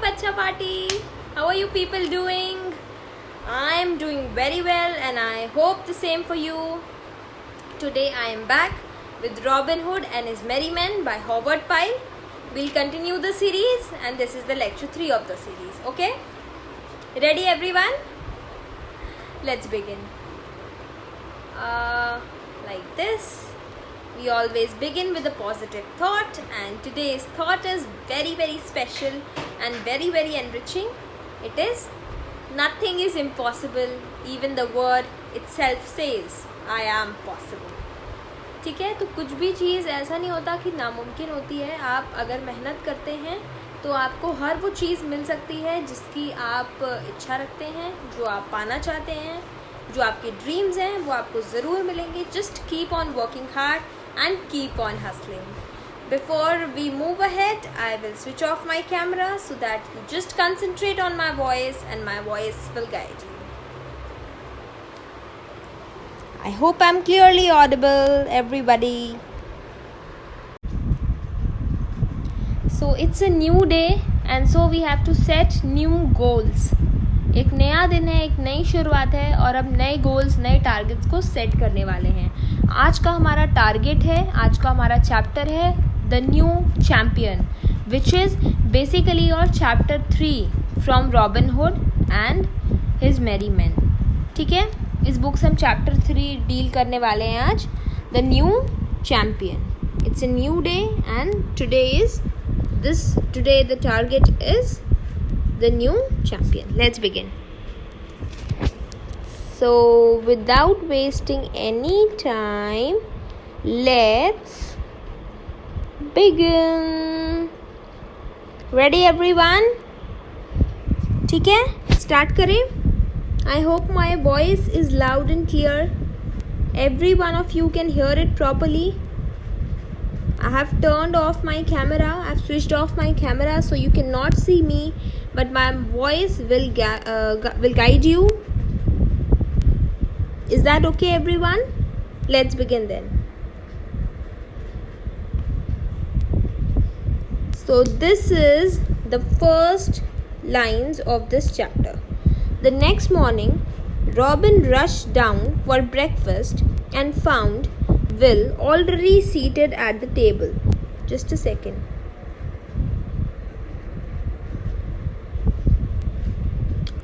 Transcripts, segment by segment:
Bacha Party! How are you people doing? I am doing very well and I hope the same for you. Today I am back with Robin Hood and His Merry Men by Howard Pyle. We'll continue the series and this is the lecture 3 of the series. Okay? Ready everyone? Let's begin. Like this. We always begin with a positive thought, and today's thought is very, very special and very, very enriching. It is, nothing is impossible. Even the word itself says, I am possible. ठीक है, तो कुछ भी चीज़ ऐसा नहीं होता कि नामुमकिन होती है. आप अगर मेहनत करते हैं तो आपको हर वो चीज़ मिल सकती है जिसकी आप इच्छा रखते हैं, जो आप पाना चाहते हैं, जो आपके ड्रीम्स हैं वो आपको ज़रूर मिलेंगे. Just keep on working hard and keep on hustling. Before we move ahead, I will switch off my camera so that you just concentrate on my voice and my voice will guide you. I hope I'm clearly audible, everybody. So it's a new day and so we have to set new goals. एक नया दिन है, एक नई शुरुआत है और अब नए गोल्स, नए टारगेट्स को सेट करने वाले हैं. आज का हमारा टारगेट है, आज का हमारा चैप्टर है the new champion, which is basically और chapter 3 from Robin Hood and his merry man. ठीक है, इस बुक से हम चैप्टर 3 डील करने वाले हैं आज. The new champion. It's a new day and today the target is the new champion. Let's begin. So without wasting any time, let's begin. Ready everyone? ठीक है, start करें. I hope my voice is loud and clear. Every one of you can hear it properly. I have turned off my camera. I've switched off my camera so you cannot see me, but my voice will guide you. Is that okay, everyone? Let's begin then. So this is the first lines of this chapter. The next morning, Robin rushed down for breakfast and found Will already seated at the table. Just a second.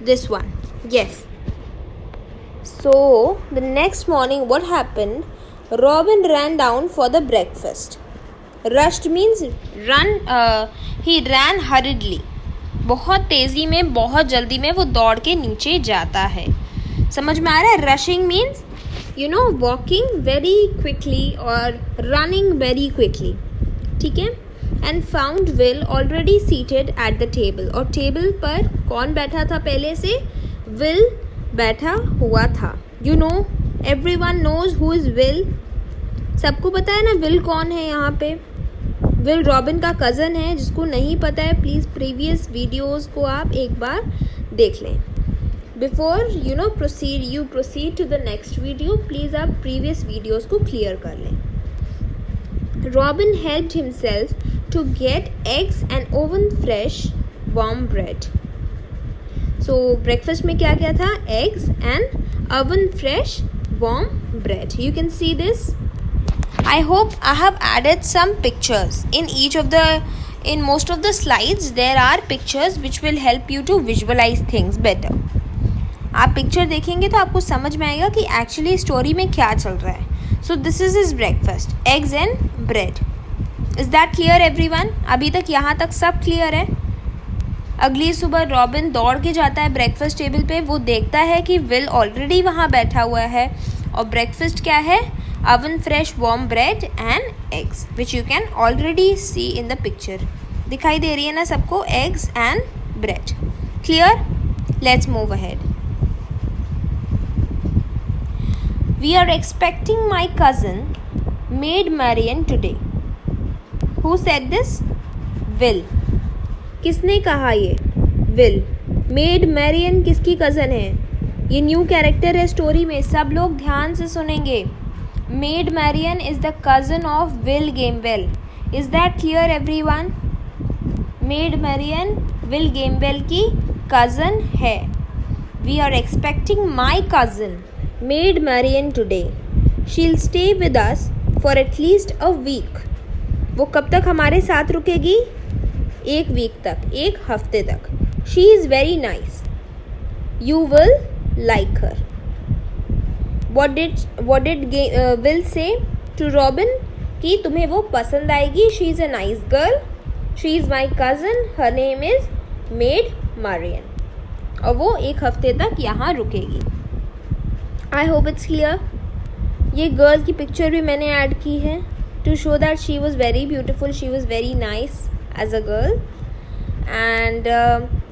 This one. Yes. So the next morning what happened? Robin ran down for the breakfast. Rushed means run. He ran hurriedly. बहुत तेज़ी में, बहुत जल्दी में वो दौड़ के नीचे जाता है. समझ में आ रहा है? Rushing means walking very quickly or running very quickly. ठीक है. And found Will already seated at the table. और टेबल पर कौन बैठा था पहले से? Will बैठा हुआ था. Everyone knows who is Will. सबको पता है ना Will कौन है यहाँ पे? Will रॉबिन का कज़न है. जिसको नहीं पता है प्लीज़ प्रीवियस वीडियोज़ को आप एक बार देख लें. Before proceed to the next video, please आप previous videos को clear कर लें. Robin helped himself to get eggs and oven fresh warm bread. So breakfast में क्या क्या था? Eggs and oven fresh warm bread. You can see this. I hope I have added some pictures in most of the slides. There are pictures which will help you to visualize things better. आप picture देखेंगे तो आपको समझ में आएगा कि actually story में क्या चल रहा है. So this is his breakfast, eggs and bread. Is that clear everyone? अभी तक यहाँ तक सब क्लियर है. अगली सुबह रॉबिन दौड़ के जाता है ब्रेकफास्ट टेबल पे. वो देखता है कि विल ऑलरेडी वहाँ बैठा हुआ है और ब्रेकफास्ट क्या है? Oven fresh warm bread and eggs, which you can already see in the picture. दिखाई दे रही है ना सबको? Eggs and bread. Clear? Let's move ahead. We are expecting my cousin, Maid Marian, today. Who said this? Will. किसने कहा ये? Will. Maid Marian किसकी cousin है? ये न्यू कैरेक्टर है स्टोरी में. सब लोग ध्यान से सुनेंगे. Maid Marian is the cousin of Will Gamewell. Is that clear everyone? Maid Marian Will Gamwell की कज़न है. We are expecting my cousin Maid Marian today. She'll stay with us for at least a week. वो कब तक हमारे साथ रुकेगी? 1 week तक, 1 हफ्ते तक. She is very nice. You will like her. what did Will say to Robin कि तुम्हें वो पसंद आएगी. She is a nice girl. She is my cousin. Her name is Maid Marian. और वो 1 हफ्ते तक यहाँ रुकेगी. I hope it's clear. ये गर्ल की पिक्चर भी मैंने ऐड की है to show that she was very beautiful. She was very nice as a girl. And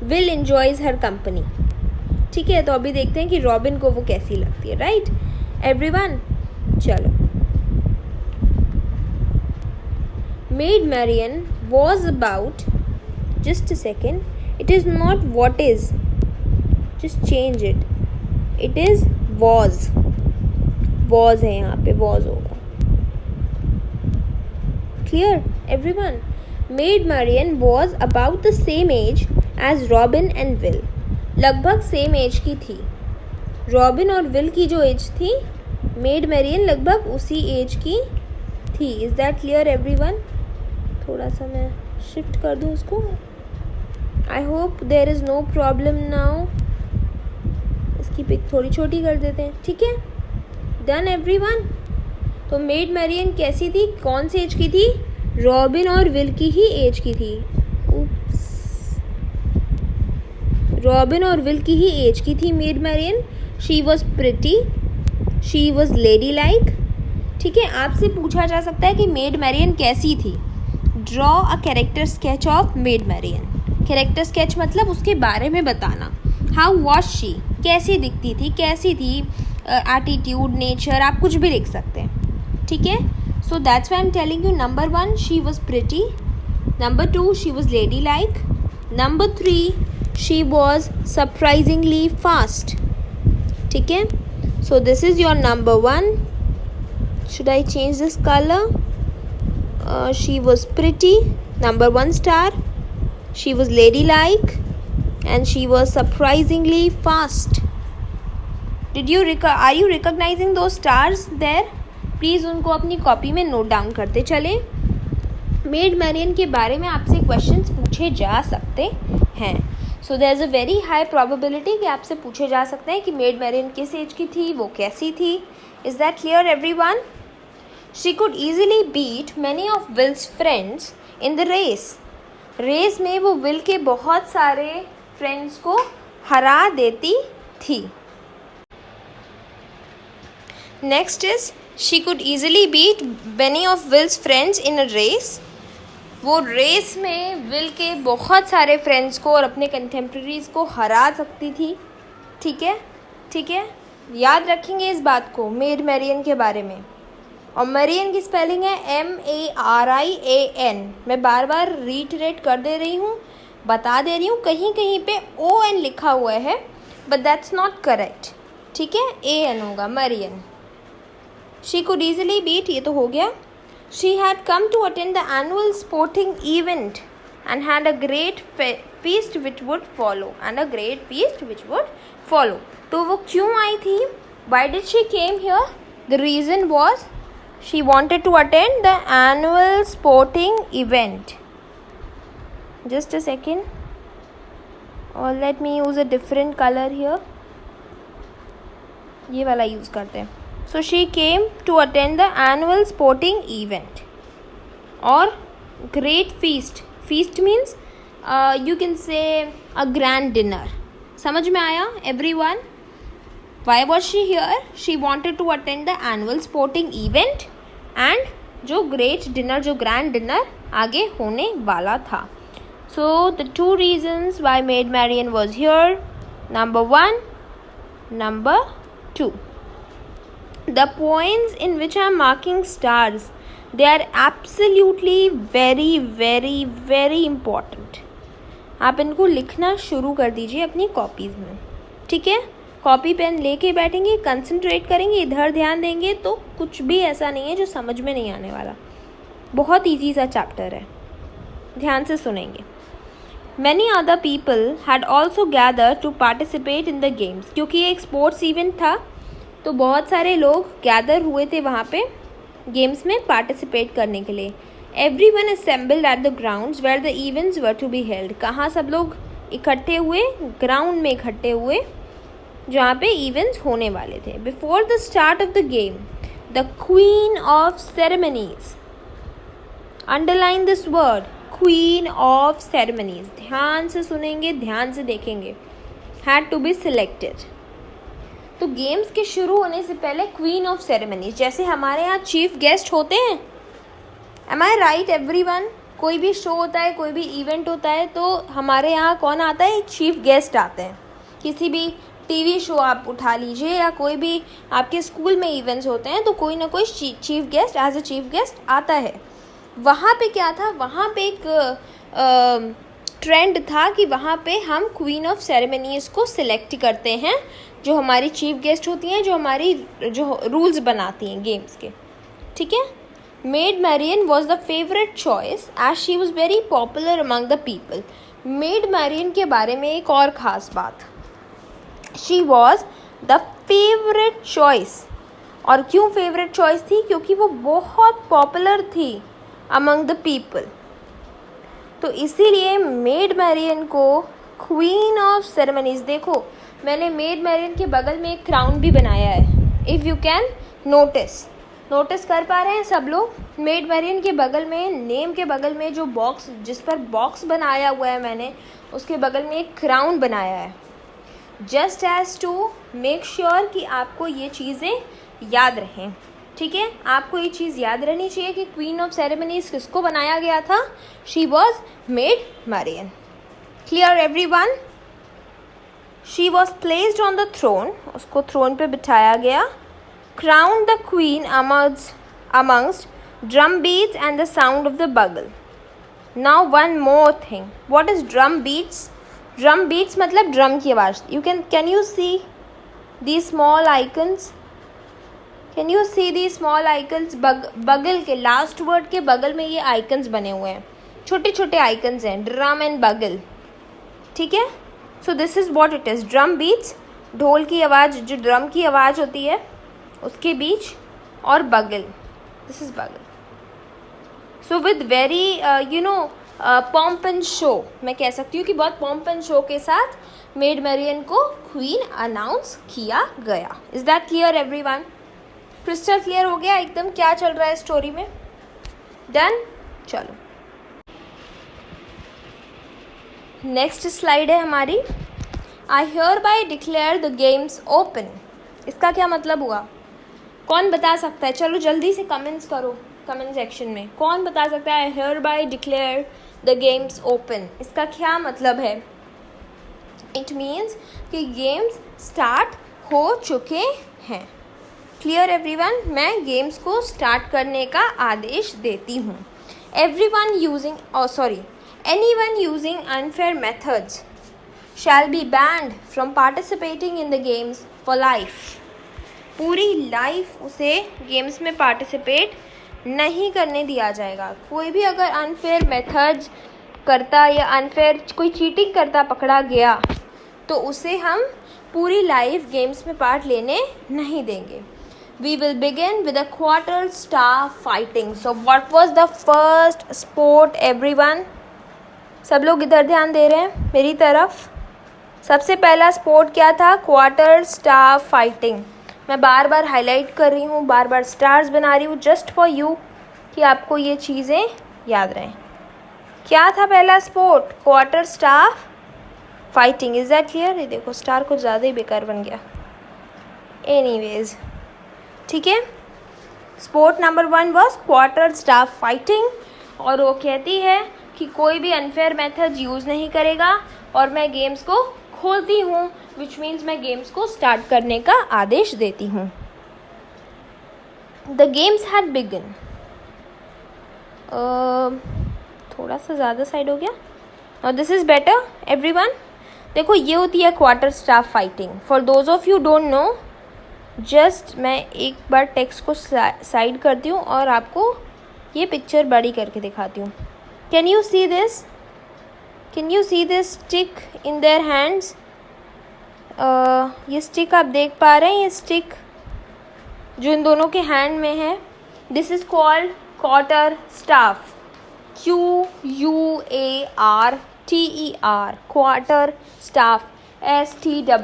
Will enjoys her company. ठीक है, तो अभी देखते हैं कि रॉबिन को वो कैसी लगती है. राइट एवरीवन, चलो. Maid Marian was about, just a second, it is not what is, just change it. It is was. Was है यहाँ पे, वॉज होगा. Clear everyone. Maid Marian was about the same age as Robin and Will. लगभग same age की थी. Robin और will की जो एज थी, मेड मैरियन लगभग उसी एज की थी. Is that clear everyone? थोड़ा सा मैं शिफ्ट कर दूँ उसको. I hope there is no problem now. इसकी पिक थोड़ी छोटी कर देते हैं. ठीक है, डन एवरीवन. तो मेड मैरियन कैसी थी, कौन सी एज की थी? रॉबिन और विल की ही एज की थी. रॉबिन और विल की ही एज की थी Maid Marian. She was pretty. She was ladylike. ठीक है, आपसे पूछा जा सकता है कि मेड मैरियन कैसी थी. Draw a character sketch of Maid Marian. Character sketch मतलब उसके बारे में बताना. हाउ वॉज शी, कैसी दिखती थी, कैसी थी, एटीट्यूड, नेचर, आप कुछ भी लिख सकते हैं. ठीक है, so that's why I am telling you. Number 1 she was pretty. Number 2 she was lady like. Number 3 she was surprisingly fast. ठीक है, so this is your number 1. should I change this color? She was pretty, number 1 star. She was ladylike and she was surprisingly fast. Are you recognizing those stars there? Please उनको अपनी copy में note down करते चले. Made Marian के बारे में आपसे questions पूछे जा सकते हैं. So there is a very high probability कि आपसे पूछे जा सकते हैं कि मेड मैरियन किस एज की थी, वो कैसी थी. Is that clear everyone? She could easily beat many of Will's friends in the race. Race में वो विल के बहुत सारे फ्रेंड्स को हरा देती थी. Next is she could easily beat many of Will's friends in a race. वो रेस में विल के बहुत सारे फ्रेंड्स को और अपने कंटेम्प्रेरीज को हरा सकती थी. ठीक है, ठीक है, याद रखेंगे इस बात को मेड मैरियन के बारे में. और मैरियन की स्पेलिंग है MARIAN. मैं बार बार रीटरेट कर दे रही हूँ, बता दे रही हूँ. कहीं कहीं पे ON लिखा हुआ है, बट दैट्स नॉट करेक्ट. ठीक है, AN होगा Marian. She could easily beat, ये तो हो गया. She had come to attend the annual sporting event and had a great feast which would follow. तो वो क्यों आई थी? Why did she came here? The reason was she wanted to attend the annual sporting event. Just a second. Or let me use a different color here. ये वाला use करते हैं. So she came to attend the annual sporting event. Or great feast. Feast means you can say a grand dinner. समझ में आया everyone? Why was she here? She wanted to attend the annual sporting event and जो great dinner, जो grand dinner आगे होने वाला था. So the 2 reasons why Maid Marian was here. Number 1, number 2. The points in which I am marking stars, they are absolutely very very very important. आप इनको लिखना शुरू कर दीजिए अपनी कॉपीज़ में. ठीक है, कॉपी पेन लेके बैठेंगे, कंसंट्रेट करेंगे, इधर ध्यान देंगे तो कुछ भी ऐसा नहीं है जो समझ में नहीं आने वाला. बहुत ईजी सा चैप्टर है, ध्यान से सुनेंगे. Many other people had also gathered to participate in the games. क्योंकि ये एक स्पोर्ट्स इवेंट था तो बहुत सारे लोग गैदर हुए थे वहाँ पे गेम्स में पार्टिसिपेट करने के लिए. Everyone assembled at the grounds where the events were to be held. कहाँ सब लोग इकट्ठे हुए? ग्राउंड में इकट्ठे हुए जहाँ पे इवेंट्स होने वाले थे. Before the start of the game, the Queen of Ceremonies, underline this word, Queen of Ceremonies, ध्यान से सुनेंगे, ध्यान से देखेंगे, had to be selected. तो गेम्स के शुरू होने से पहले क्वीन ऑफ सेरेमनीज, जैसे हमारे यहाँ चीफ गेस्ट होते हैं, एम आई राइट एवरीवन? कोई भी शो होता है, कोई भी इवेंट होता है तो हमारे यहाँ कौन आता है? चीफ गेस्ट आते हैं. किसी भी टीवी शो आप उठा लीजिए या कोई भी आपके स्कूल में इवेंट्स होते हैं तो कोई ना कोई chief guest as a chief guest आता है. वहाँ पे क्या था? वहाँ पे एक ट्रेंड था कि वहाँ पे हम क्वीन ऑफ सेरेमनीज को सिलेक्ट करते हैं जो हमारी चीफ गेस्ट होती हैं, जो रूल्स बनाती हैं गेम्स के. ठीक है. Maid Marian was the favourite choice as she was very popular among the people. Maid Marian के बारे में एक और ख़ास बात, she was the favourite choice. और क्यों फेवरेट चॉइस थी? क्योंकि वो बहुत पॉपुलर थी अमंग द पीपल. तो इसीलिए मेड मैरियन को क्वीन ऑफ सेरेमनीज. देखो मैंने मेड मैरियन के बगल में एक क्राउन भी बनाया है. इफ़ यू कैन नोटिस कर पा रहे हैं सब लोग? मेड मैरियन के बगल में, नेम के बगल में जो बॉक्स, जिस पर बॉक्स बनाया हुआ है मैंने, उसके बगल में एक क्राउन बनाया है. Just as to make sure कि आपको ये चीज़ें याद रहें. ठीक है. आपको ये चीज़ याद रहनी चाहिए कि क्वीन ऑफ सेरेमनीज किसको बनाया गया था? She was Maid Marian. Clear everyone? She was placed on the throne. उसको थ्रोन पे बिठाया गया. crowned the queen amongst drum beats and the sound of the bugle. Now one more thing. What is drum beats? Drum beats मतलब drum की आवाज़. Can you see these small icons? Can you see these small icons? बगल के last word के बगल में ये icons बने हुए हैं, छोटे छोटे आइकन्स हैं, ड्रम एंड बगल. ठीक है. So this is what it is. Drum beats, ढोल की आवाज़, जो ड्रम की आवाज़ होती है उसके बीच, और बगल, this is bugle. So with very pomp and show, मैं कह सकती हूँ कि बहुत पॉम्प एंड शो के साथ मेड मैरियन को क्वीन अनाउंस किया गया. Is that clear everyone? Crystal clear हो गया एकदम क्या चल रहा है स्टोरी में? डन. चलो नेक्स्ट स्लाइड है हमारी. I hear bye declare the games open. इसका क्या मतलब हुआ? कौन बता सकता है? चलो जल्दी से कमेंट्स करो कमेंट सेक्शन में. कौन बता सकता है? Here bye declare the games open, इसका क्या मतलब है? इट मीन्स कि गेम्स स्टार्ट हो चुके हैं. Clear everyone? मैं गेम्स को स्टार्ट करने का आदेश देती हूँ. anyone using unfair methods shall be banned from participating in the games for life. पूरी लाइफ उसे गेम्स में पार्टिसिपेट नहीं करने दिया जाएगा. कोई भी अगर अनफेयर मेथड्स करता या अनफेयर कोई चीटिंग करता पकड़ा गया तो उसे हम पूरी लाइफ गेम्स में पार्ट लेने नहीं देंगे. We will begin with a quarter staff fighting. So what was the first sport everyone? सब लोग इधर ध्यान दे रहे हैं मेरी तरफ. सबसे पहला स्पोर्ट क्या था? Quarter staff fighting. मैं बार बार हाईलाइट कर रही हूँ, बार बार स्टार्स बना रही हूँ जस्ट फॉर यू कि आपको ये चीज़ें याद रहें. क्या था पहला sport? Quarter staff fighting. Is that clear? ये देखो स्टार कुछ ज़्यादा ही बेकार बन गया. एनीवेज ठीक है. Sport number 1 was quarter staff fighting. और वो कहती है कि कोई भी अनफेयर मेथड यूज़ नहीं करेगा और मैं गेम्स को खोलती हूँ, विच मीन्स मैं गेम्स को स्टार्ट करने का आदेश देती हूँ. The games had begin. थोड़ा सा ज़्यादा साइड हो गया. और दिस इज़ बेटर एवरीवन. देखो ये होती है quarter staff fighting. For those of you don't know, just मैं एक बार टेक्स्ट को साइड करती हूँ और आपको ये पिक्चर बड़ी करके दिखाती हूँ. Can you see this? Can you see this stick in their hands? ये स्टिक आप देख पा रहे हैं? ये स्टिक जो इन दोनों के हैंड में है, this is called quarter staff. QUARTER, quarter staff. STAFF.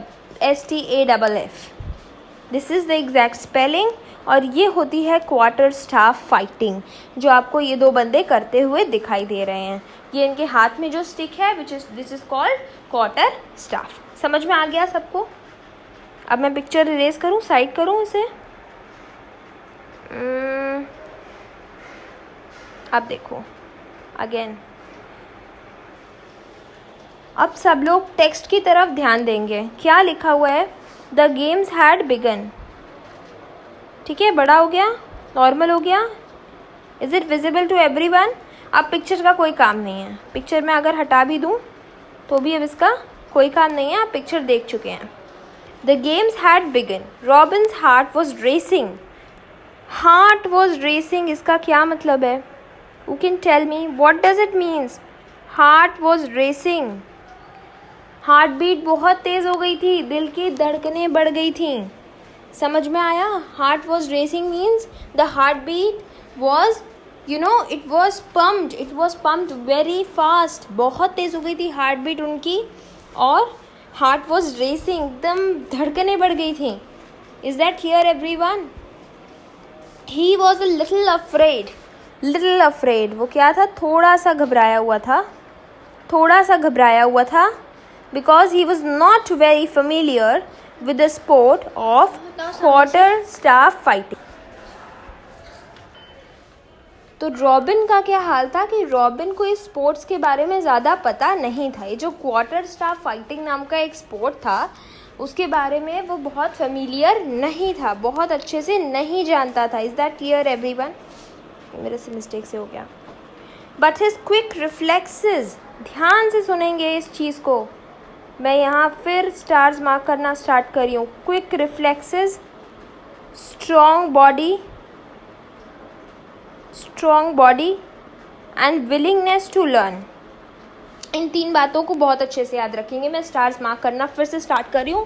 This is the exact spelling. और ये होती है क्वार्टर स्टाफ फाइटिंग, जो आपको ये दो बंदे करते हुए दिखाई दे रहे हैं. ये इनके हाथ में जो स्टिक है this is called quarter staff. समझ में आ गया सबको? अब मैं पिक्चर इरेज करूँ, साइड करूँ इसे. अब देखो अगेन. अब सब लोग टेक्स्ट की तरफ ध्यान देंगे. क्या लिखा हुआ है? The games had begun. ठीक है, बड़ा हो गया, नॉर्मल हो गया. Is it visible to everyone? अब पिक्चर का कोई काम नहीं है. पिक्चर में अगर हटा भी दूँ तो भी अब इसका कोई काम नहीं है. आप पिक्चर देख चुके हैं. The games had begun. Robin's heart was racing. Heart was racing, इसका क्या मतलब है? You can tell me what does it means? Heart was racing. Heart beat बहुत तेज़ हो गई थी, दिल की धड़कनें बढ़ गई थी. समझ में आया? Heart was racing means the heart beat was it was pumped very fast. बहुत तेज़ हो गई थी हार्ट बीट उनकी, और हार्ट वॉज रेसिंग, एकदम धड़कनें बढ़ गई थी. Is that clear everyone? He was a little afraid. Little afraid, वो क्या था? थोड़ा सा घबराया हुआ था. थोड़ा सा घबराया हुआ था. Because he was not very familiar with the sport of quarter staff fighting. तो रॉबिन का क्या हाल था कि रॉबिन को इस स्पोर्ट्स के बारे में ज़्यादा पता नहीं था. ये जो क्वार्टर स्टाफ फाइटिंग नाम का एक स्पोर्ट था, उसके बारे में वो बहुत फेमिलियर नहीं था, बहुत अच्छे से नहीं जानता था. Is that clear everyone? मेरे से मिस्टेक से हो गया. बट हिज क्विक रिफ्लेक्सेस, ध्यान से सुनेंगे इस चीज़ को. मैं यहाँ फिर स्टार्स मार्क करना स्टार्ट करी हूँ. Quick reflexes, strong body and willingness to learn. इन तीन बातों को बहुत अच्छे से याद रखेंगे. मैं स्टार्स मार्क करना फिर से स्टार्ट कर रही हूँ.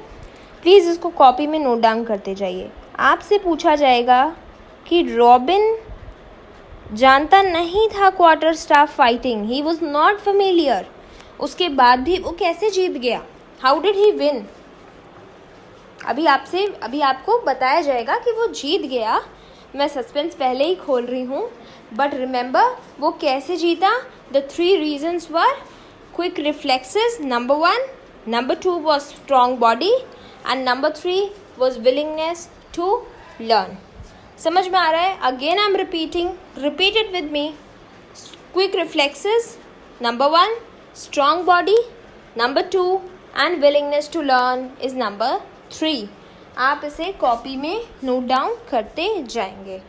प्लीज़ इसको कॉपी में नोट डाउन करते जाइए. आपसे पूछा जाएगा कि रॉबिन जानता नहीं था quarter staff fighting. He was not familiar. उसके बाद भी वो कैसे जीत गया? How did he win? अभी आपको बताया जाएगा कि वो जीत गया. मैं सस्पेंस पहले ही खोल रही हूँ. बट रिमेंबर, वो कैसे जीता? The 3 reasons were quick reflexes, number 1. Number 2 was strong body, and number 3 was willingness to learn. समझ में आ रहा है? Again I am repeat it with me. Quick reflexes, number 1. Strong body, number 2, and willingness to learn is number 3. आप इसे copy में note down करते जाएंगे.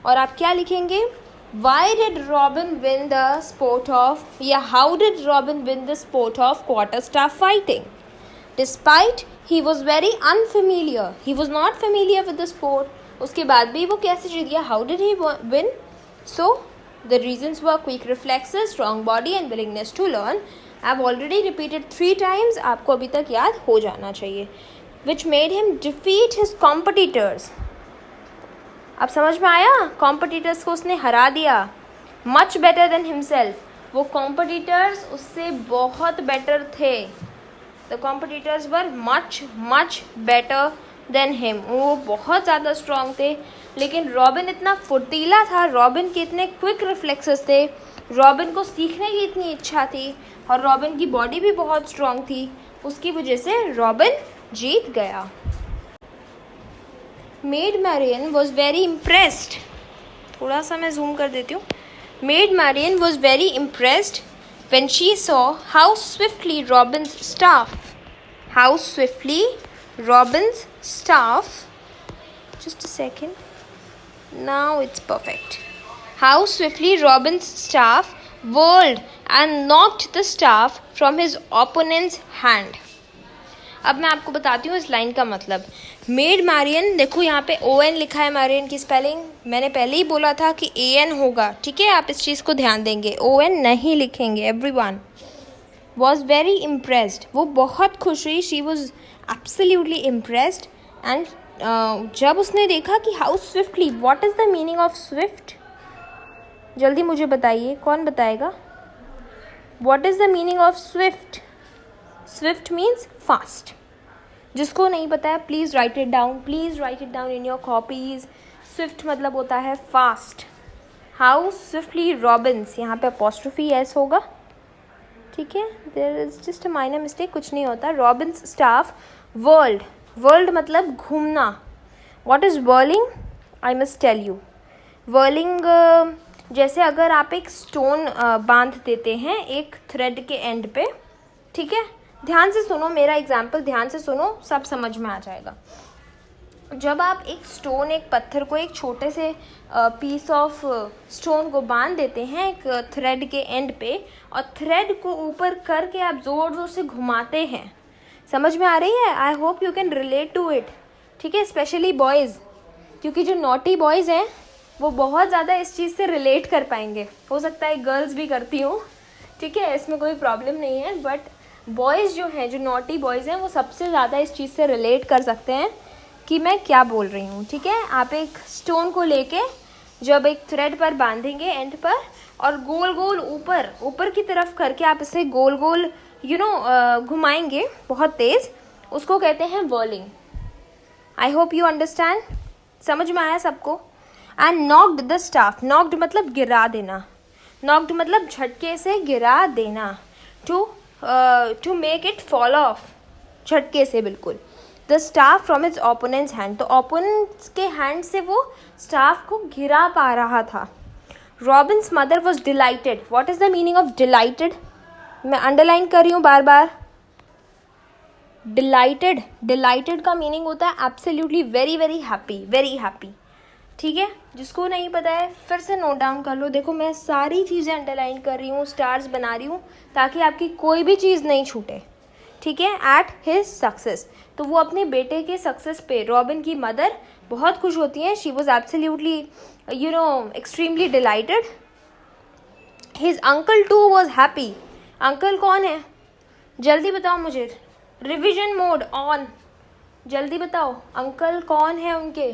और आप क्या लिखेंगे? Why did Robin win the sport of, या how did Robin win the sport of quarterstaff fighting? Despite he was very unfamiliar, he was not familiar with the sport. उसके बाद भी वो कैसे जीत गया? How did he win? So the reasons were quick reflexes, strong body and willingness to learn. I have already repeated 3 times. आपको अभी तक याद हो जाना चाहिए. Which made him defeat his competitors. अब समझ में आया? Competitors को उसने हरा दिया. Much better than himself. वो competitors उससे बहुत better थे. The competitors were much better than him. वो बहुत ज़्यादा स्ट्रॉन्ग थे. लेकिन रॉबिन इतना फुर्तीला था, रॉबिन के इतने क्विक रिफ्लेक्सेस थे, रॉबिन को सीखने की इतनी इच्छा थी, और रॉबिन की बॉडी भी बहुत स्ट्रॉन्ग थी. उसकी वजह से रॉबिन जीत गया. Maid Marian was very impressed. थोड़ा सा मैं जूम कर देती हूँ. Maid Marian was very impressed when she saw how swiftly Robin's staff, just a second, now it's perfect, how swiftly Robin's staff whirled and knocked the staff from his opponent's hand. अब मैं आपको बताती हूँ इस line का मतलब. Made Marrion, देखो यहाँ पे ON लिखा है. मैरियन की स्पेलिंग मैंने पहले ही बोला था कि AN होगा. ठीक है, आप इस चीज़ को ध्यान देंगे. ON नहीं लिखेंगे एवरीवन. वॉज वेरी इम्प्रेस्ड, वो बहुत खुश हुई, she was absolutely impressed. And जब उसने देखा कि how swiftly, what is the meaning of Swift, जल्दी मुझे बताइए, कौन बताएगा? What is the meaning of Swift? Swift means fast. जिसको नहीं पता है please write it down, please write it down in your copies. Swift मतलब होता है फास्ट। हाउ स्विफ्टली रॉबिन्स, यहाँ पे अपॉस्ट्रोफी एस होगा, ठीक है, there is just a minor mistake, कुछ नहीं होता। रॉबिन्स स्टाफ वर्ल्ड, वर्ल्ड मतलब घूमना। What is whirling? I must tell you. Whirling जैसे अगर आप एक स्टोन बांध देते हैं एक थ्रेड के एंड पे, ठीक है, ध्यान से सुनो मेरा एग्जाम्पल, ध्यान से सुनो, सब समझ में आ जाएगा। जब आप एक स्टोन, एक पत्थर को एक छोटे से पीस ऑफ स्टोन को बांध देते हैं एक थ्रेड के एंड पे, और थ्रेड को ऊपर करके आप ज़ोर ज़ोर से घुमाते हैं, समझ में आ रही है? I hope you can relate to it, ठीक है, स्पेशली बॉयज़, क्योंकि जो नॉटी बॉयज़ हैं वो बहुत ज़्यादा इस चीज़ से रिलेट कर पाएंगे। हो सकता है गर्ल्स भी करती हूँ, ठीक है, इसमें कोई प्रॉब्लम नहीं है, बट बॉयज़ जो हैं, जो नॉटी बॉयज़ हैं, वो सबसे ज़्यादा इस चीज़ से रिलेट कर सकते हैं कि मैं क्या बोल रही हूँ, ठीक है। आप एक स्टोन को लेके जब एक थ्रेड पर बांधेंगे एंड पर, और गोल गोल ऊपर ऊपर की तरफ करके आप इसे गोल गोल घुमाएंगे बहुत तेज़, उसको कहते हैं whirling. I hope you understand, समझ में आया सबको? And knocked the staff, knocked मतलब गिरा देना, नॉक्ड मतलब झटके से गिरा देना, to make it fall off, झटके से बिल्कुल। The staff from its opponent's hand, तो ओपोनेंट्स के हैंड से वो स्टाफ को गिरा पा रहा था। Robin's mother was delighted, what is the meaning of delighted? मैं अंडरलाइन कर रही हूँ बार बार। डिलाइटेड, डिलाइटेड का मीनिंग होता है absolutely very very happy, very happy, ठीक है। जिसको नहीं पता है फिर से नोट डाउन कर लो। देखो मैं सारी चीज़ें अंडरलाइन कर रही हूँ, स्टार्स बना रही हूँ, ताकि आपकी कोई भी चीज़ नहीं छूटे, ठीक है। एट हिज सक्सेस, तो वो अपने बेटे के सक्सेस पे, रॉबिन की मदर बहुत खुश होती हैं। She was absolutely extremely delighted. His uncle too was happy, uncle कौन है जल्दी बताओ मुझे, रिविजन मोड ऑन, जल्दी बताओ अंकल कौन है उनके?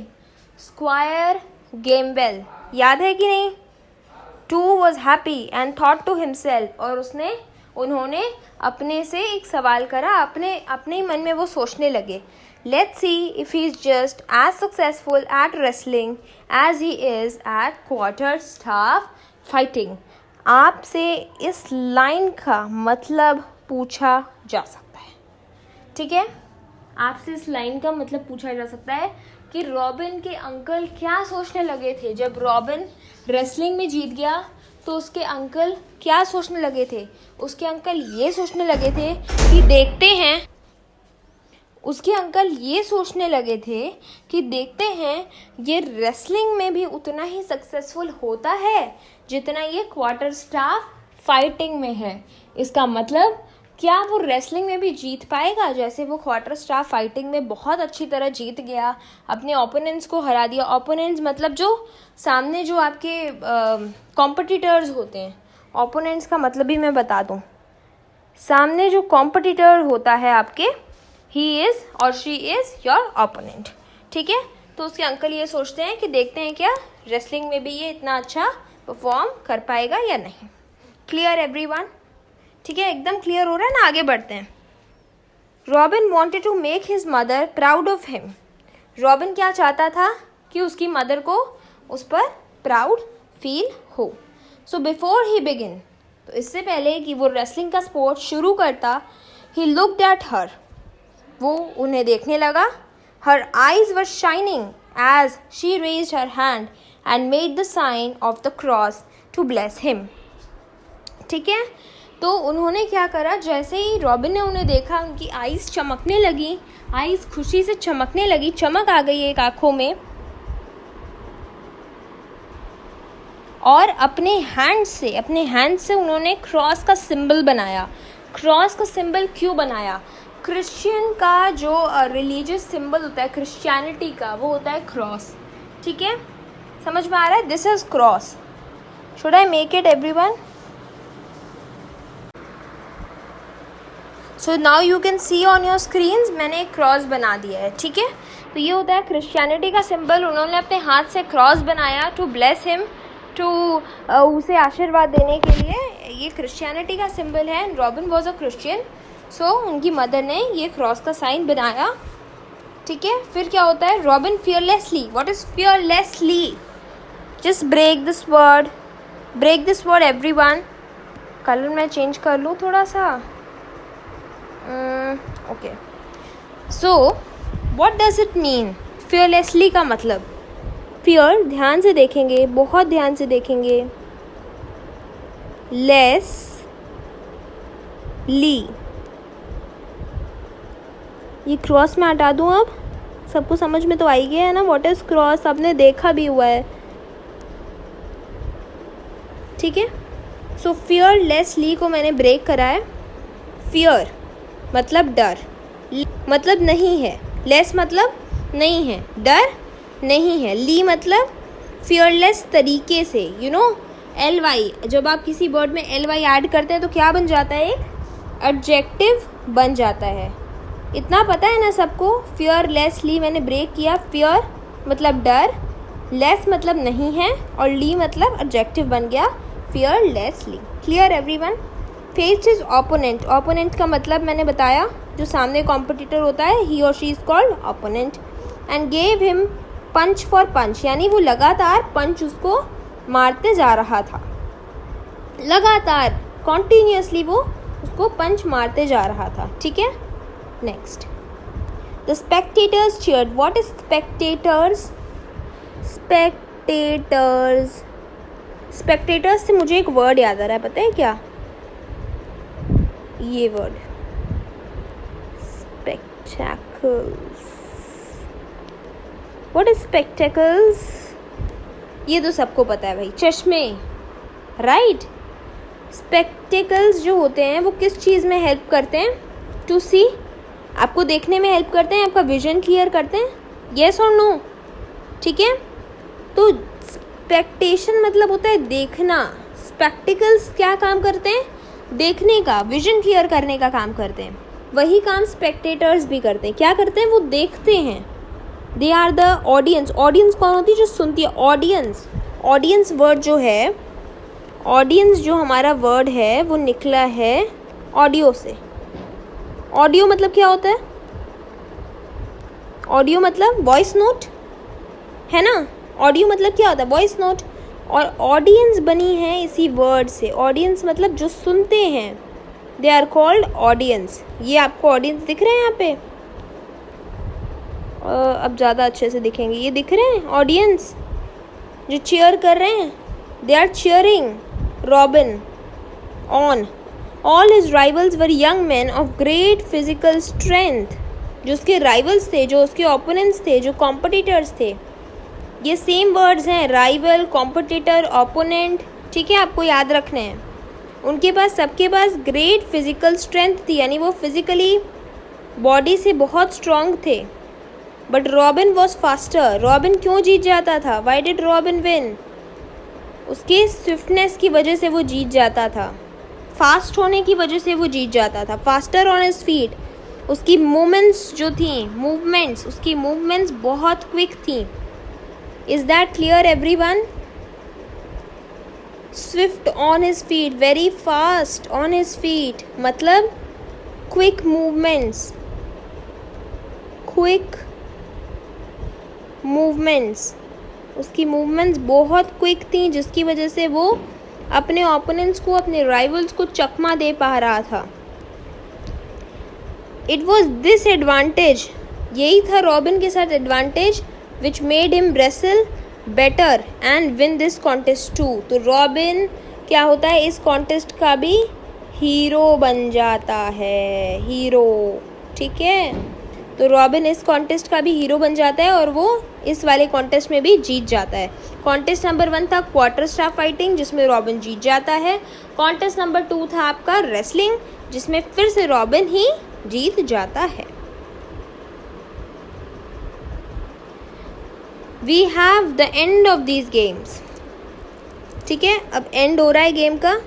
स्क्वायर गेम्बेल, याद है कि नहीं? Too was happy and thought to himself, और उन्होंने अपने से एक सवाल करा, अपने ही मन में वो सोचने लगे, let's see if he is just as successful at wrestling as he is at quarterstaff fighting. आपसे इस लाइन का मतलब पूछा जा सकता है, ठीक है, आपसे इस लाइन का मतलब पूछा जा सकता है कि रॉबिन के अंकल क्या सोचने लगे थे जब रॉबिन रेसलिंग में जीत गया। तो उसके अंकल क्या सोचने लगे थे? उसके अंकल ये सोचने लगे थे कि देखते हैं, उसके अंकल ये सोचने लगे थे कि देखते हैं ये रेसलिंग में भी उतना ही सक्सेसफुल होता है जितना ये क्वार्टर स्टाफ फाइटिंग में है। इसका मतलब क्या वो रेसलिंग में भी जीत पाएगा जैसे वो क्वार्टर स्टाफ फाइटिंग में बहुत अच्छी तरह जीत गया, अपने ओपोनेंट्स को हरा दिया। ओपोनेंट्स मतलब जो सामने जो आपके कॉम्पिटिटर्स होते हैं, ओपोनेंट्स का मतलब भी मैं बता दूं, सामने जो कॉम्पिटिटर होता है आपके, ही इज़ और शी इज़ योर ओपोनेंट, ठीक है। तो उसके अंकल ये सोचते हैं कि देखते हैं क्या रेसलिंग में भी ये इतना अच्छा परफॉर्म कर पाएगा या नहीं। Clear everyone? ठीक है, एकदम क्लियर हो रहा है ना? आगे बढ़ते हैं। Robin wanted to make his mother proud of him. Robin क्या चाहता था कि उसकी मदर को उस पर प्राउड फील हो। सो बिफोर ही बिगिन, तो इससे पहले कि वो रेसलिंग का स्पोर्ट शुरू करता, ही लुक्ड एट हर, वो उन्हें देखने लगा। Her eyes were shining as she raised her hand and made the sign of the cross to bless him. ठीक है, तो उन्होंने क्या करा, जैसे ही रॉबिन ने उन्हें देखा उनकी आईज चमकने लगी, आईज खुशी से चमकने लगी, चमक आ गई एक आँखों में, और अपने हैंड से उन्होंने क्रॉस का सिंबल बनाया। क्रॉस का सिंबल क्यों बनाया? क्रिश्चियन का जो रिलीजियस सिंबल होता है क्रिश्चियनिटी का, वो होता है क्रॉस। ठीक है, समझ में आ रहा है? This is cross. Should I make it everyone? So now you can see on your screens मैंने एक क्रॉस बना दिया है, ठीक है। तो ये होता है क्रिश्चियनिटी का सिंबल। उन्होंने अपने हाथ से क्रॉस बनाया टू ब्लेस हिम, टू उसे आशीर्वाद देने के लिए। ये क्रिश्चियनिटी का सिंबल है। रॉबिन वॉज अ क्रिश्चियन, सो उनकी मदर ने ये क्रॉस का साइन बनाया, ठीक है। फिर क्या होता है, Robin fearlessly, what is fearlessly, just break this word, break this word everyone. Colour मैं चेंज कर लूँ थोड़ा सा, okay. So what does it mean, fearlessly का मतलब, फियर ध्यान से देखेंगे, बहुत ध्यान से देखेंगे, लेस ली, ये क्रॉस में हटा दूँ। अब सबको समझ में तो आ ही गया है ना व्हाट इज क्रॉस, सबने देखा भी हुआ है, ठीक है। सो फियरलेसली को मैंने ब्रेक करा है। फियर मतलब डर, मतलब नहीं है, लेस मतलब नहीं है, डर नहीं है, ली मतलब फियरलेस तरीके से, यू नो एल वाई, जब आप किसी वर्ड में एल वाई ऐड करते हैं तो क्या बन जाता है, एक एडजेक्टिव बन जाता है। इतना पता है ना सबको। फियरलेसली मैंने ब्रेक किया। फियर मतलब डर, लेस मतलब नहीं है, और ली मतलब एडजेक्टिव बन गया fearlessly. Clear everyone. Face is opponent, opponent का मतलब मैंने बताया, जो सामने कॉम्पिटिटर होता है, ही और she is called opponent. And gave him punch for punch, यानी वो लगातार पंच उसको मारते जा रहा था, लगातार कॉन्टीन्यूसली वो उसको पंच मारते जा रहा था, ठीक है। Next, the spectators cheered, what is spectators, spectators, spectators से मुझे एक वर्ड याद आ रहा है, पता है क्या, ये word spectacles. What is spectacles, ये तो सबको पता है भाई, चश्मे, राइट। स्पेक्टेकल्स जो होते हैं वो किस चीज़ में हेल्प करते हैं, टू सी, आपको देखने में हेल्प करते हैं, आपका विजन क्लियर करते हैं, येस और नो, ठीक है। तो स्पेक्टेशन मतलब होता है देखना, स्पेक्टिकल्स क्या काम करते हैं, देखने का, विजन क्लियर करने का काम करते हैं। वही काम स्पेक्टेटर्स भी करते हैं। क्या करते हैं, वो देखते हैं। They are the audience. Audience कौन होती है, जो सुनती है, ऑडियंस। ऑडियंस वर्ड जो है, ऑडियंस जो हमारा वर्ड है वो निकला है ऑडियो से। ऑडियो मतलब क्या होता है, ऑडियो मतलब वॉइस नोट, है ना। ऑडियो मतलब क्या होता है, वॉइस नोट, और ऑडियंस बनी है इसी वर्ड से। ऑडियंस मतलब जो सुनते हैं, दे आर कॉल्ड ऑडियंस। ये आपको ऑडियंस दिख रहे हैं यहाँ पे, अब ज़्यादा अच्छे से दिखेंगे, ये दिख रहे हैं ऑडियंस जो चीयर कर रहे हैं, they are cheering Robin on. All his rivals were young man of great physical strength. जो उसके राइवल्स थे, जो उसके ओपोनेंट्स थे, जो कॉम्पिटिटर्स थे, ये सेम वर्ड्स हैं, राइवल, कॉम्पिटिटर, ओपोनेंट, ठीक है, आपको याद रखने हैं। उनके पास, सबके पास ग्रेट फिजिकल स्ट्रेंथ थी, यानी वो फिजिकली बॉडी से बहुत स्ट्रॉन्ग थे। But robin was faster. Robin क्यों जीत जाता था, वाई डिड रॉबिन विन, उसके स्विफ्टनेस की वजह से वो जीत जाता था, फास्ट होने की वजह से वो जीत जाता था। फास्टर ऑन हिज फीट, उसकी मूवमेंट्स जो थी, मूवमेंट्स, उसकी मूवमेंट्स बहुत क्विक थी। Is that clear everyone. Swift on his feet, very fast on his feet, मतलब क्विक मूवमेंट्स, क्विक मूवमेंट्स, उसकी मूवमेंट्स बहुत क्विक थी, जिसकी वजह से वो अपने ओपोनेंट्स को, अपने राइवल्स को चकमा दे पा रहा था। इट वॉज दिस एडवांटेज, यही था रॉबिन के साथ advantage, which made him wrestle better and win this contest too. तो रॉबिन क्या होता है, इस कॉन्टेस्ट का भी हीरो बन जाता है, हीरो, ठीक है। तो रॉबिन इस कॉन्टेस्ट का भी हीरो बन जाता है और वो इस वाले कॉन्टेस्ट में भी जीत जाता है। कॉन्टेस्ट नंबर 1 था क्वार्टर स्टार फाइटिंग, जिसमें रॉबिन जीत जाता है। कॉन्टेस्ट नंबर 2 था आपका रेसलिंग, जिसमें फिर से रॉबिन ही जीत जाता है। We have the end of these games, ठीक है। अब एंड हो रहा है गेम का,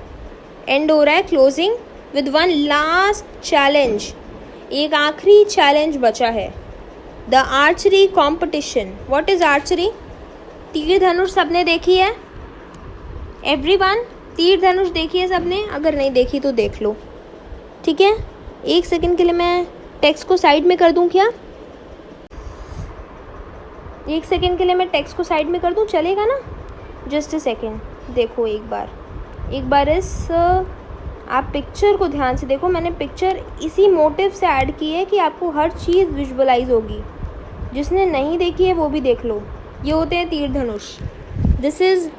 एंड हो रहा है, closing. With one last challenge, एक आखिरी चैलेंज बचा है। The archery competition. What is archery? तीर धनुष सबने देखी है? एवरीवन, तीर धनुष देखी है सबने? अगर नहीं देखी तो देख लो, ठीक है। एक सेकंड के लिए मैं टेक्स्ट को साइड में कर दूं क्या? एक सेकंड के लिए मैं टेक्स्ट को साइड में कर दूं, चलेगा ना? Just a second. देखो एक बार इस आप पिक्चर को ध्यान से देखो। मैंने पिक्चर इसी मोटिव से ऐड की है कि आपको हर चीज़ विजुअलाइज होगी। जिसने नहीं देखी है वो भी देख लो। ये होते हैं तीर धनुष। दिस इज़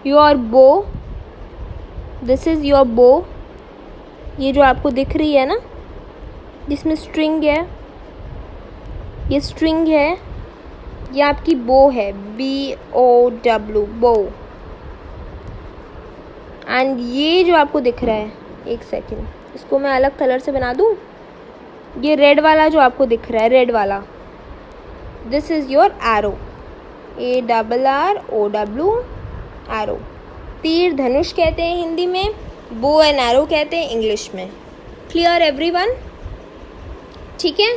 योर बो, दिस इज़ योर बो। ये जो आपको दिख रही है ना, जिसमें स्ट्रिंग है, ये स्ट्रिंग है, ये आपकी बो है, BOW, बो। एंड ये जो आपको दिख रहा है, एक सेकेंड, इसको मैं अलग कलर से बना दूँ। ये रेड वाला जो आपको दिख रहा है, रेड वाला, this is your arrow, ARROW, arrow. तीर धनुष कहते हैं हिंदी में, बो एंड एरो कहते हैं इंग्लिश में। Clear everyone? ठीक है।